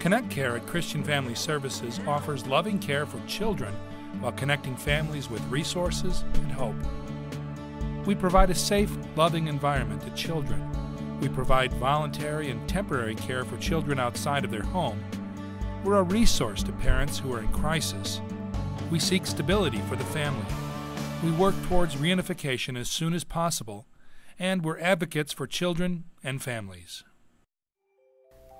Connect Care at Christian Family Services offers loving care for children while connecting families with resources and hope. We provide a safe, loving environment to children. We provide voluntary and temporary care for children outside of their home. We're a resource to parents who are in crisis. We seek stability for the family. We work towards reunification as soon as possible, and we're advocates for children and families.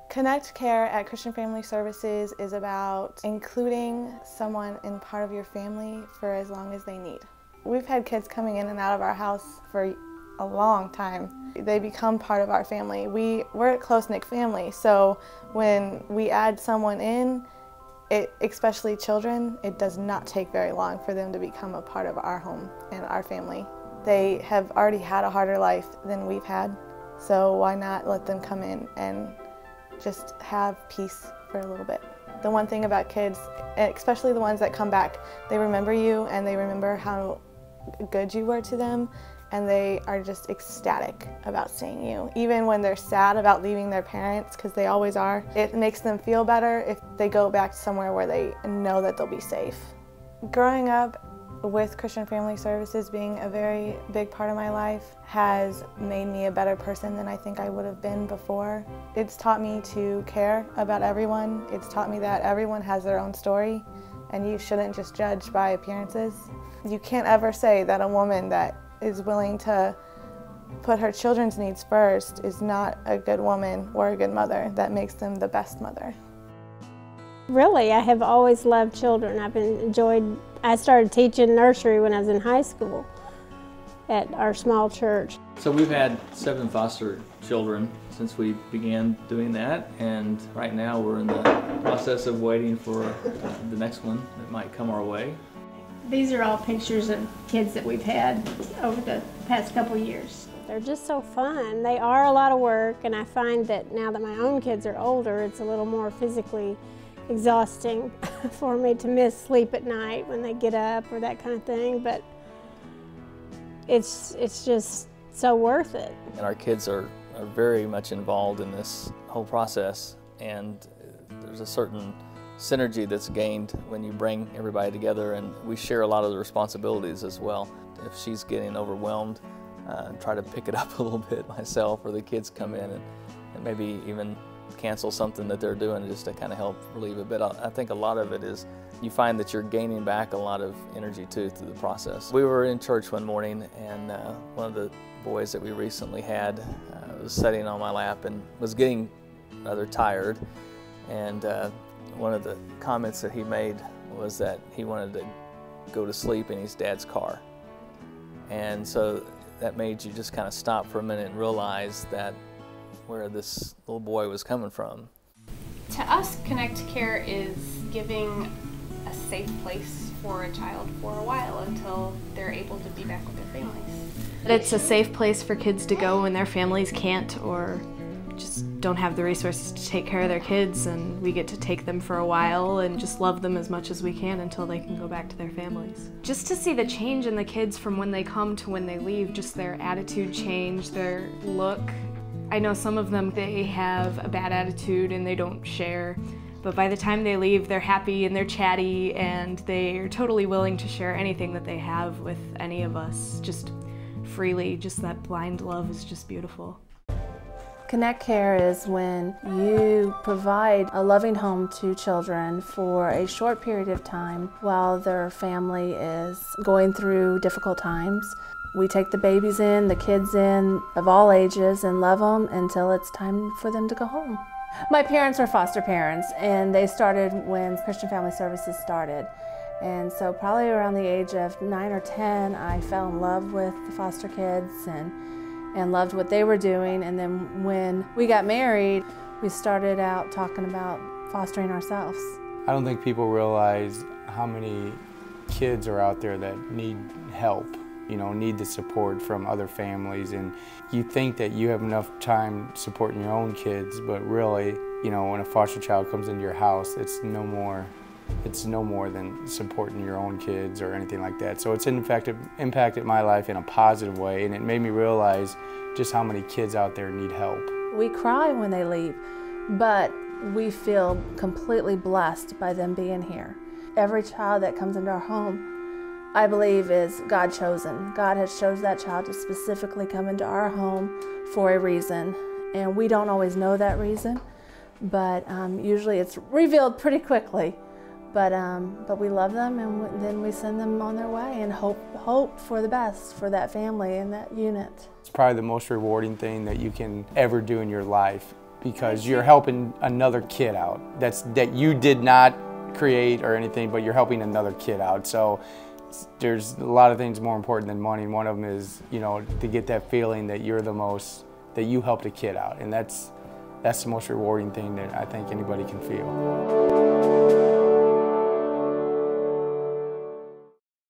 Connect Care at Christian Family Services is about including someone in part of your family for as long as they need. We've had kids coming in and out of our house for a long time. They become part of our family. We're a close-knit family, so when we add someone in, especially children, it does not take very long for them to become a part of our home and our family. They have already had a harder life than we've had, so why not let them come in and just have peace for a little bit. The one thing about kids, especially the ones that come back, they remember you and they remember how good you were to them, and they are just ecstatic about seeing you. Even when they're sad about leaving their parents, because they always are, it makes them feel better if they go back somewhere where they know that they'll be safe. Growing up with Christian Family Services being a very big part of my life has made me a better person than I think I would have been before. It's taught me to care about everyone. It's taught me that everyone has their own story and you shouldn't just judge by appearances. You can't ever say that a woman that is willing to put her children's needs first is not a good woman or a good mother. That makes them the best mother. Really, I have always loved children. I started teaching nursery when I was in high school at our small church. So we've had 7 foster children since we began doing that, and right now we're in the process of waiting for the next one that might come our way. These are all pictures of kids that we've had over the past couple years. They're just so fun. They are a lot of work, and I find that now that my own kids are older, it's a little more physically exhausting for me to miss sleep at night when they get up or that kind of thing, but it's just so worth it. And our kids are very much involved in this whole process, and there's a certain synergy that's gained when you bring everybody together, and we share a lot of the responsibilities as well. If she's getting overwhelmed, try to pick it up a little bit myself, or the kids come in and maybe even cancel something that they're doing just to kind of help relieve a bit. I think a lot of it is you find that you're gaining back a lot of energy too through the process. We were in church one morning, and one of the boys that we recently had was sitting on my lap and was getting rather tired, and one of the comments that he made was that he wanted to go to sleep in his dad's car. And so that made you just kind of stop for a minute and realize that where this little boy was coming from. To us, Connect Care is giving a safe place for a child for a while until they're able to be back with their families. It's a safe place for kids to go when their families can't or just don't have the resources to take care of their kids, and we get to take them for a while and just love them as much as we can until they can go back to their families. Just to see the change in the kids from when they come to when they leave, just their attitude change, their look. I know some of them, they have a bad attitude and they don't share, but by the time they leave, they're happy and they're chatty and they're totally willing to share anything that they have with any of us, just freely. Just that blind love is just beautiful. Connect Care is when you provide a loving home to children for a short period of time while their family is going through difficult times. We take the babies in, the kids in, of all ages, and love them until it's time for them to go home. My parents are foster parents, and they started when Christian Family Services started. And so probably around the age of 9 or 10, I fell in love with the foster kids and loved what they were doing. And then when we got married, we started out talking about fostering ourselves. I don't think people realize how many kids are out there that need help, need the support from other families. And you think that you have enough time supporting your own kids, but really, when a foster child comes into your house, it's no more than supporting your own kids or anything like that. So it's in fact impacted my life in a positive way, and it made me realize just how many kids out there need help. We cry when they leave, but we feel completely blessed by them being here. Every child that comes into our home, I believe, is God chosen. God has chosen that child to specifically come into our home for a reason, and we don't always know that reason, but usually it's revealed pretty quickly. But we love them, and then we send them on their way and hope for the best for that family and that unit. It's probably the most rewarding thing that you can ever do in your life, because you're helping another kid out that you did not create or anything, but you're helping another kid out. So there's a lot of things more important than money, and one of them is, you know, to get that feeling that that you helped a kid out, and that's the most rewarding thing that I think anybody can feel.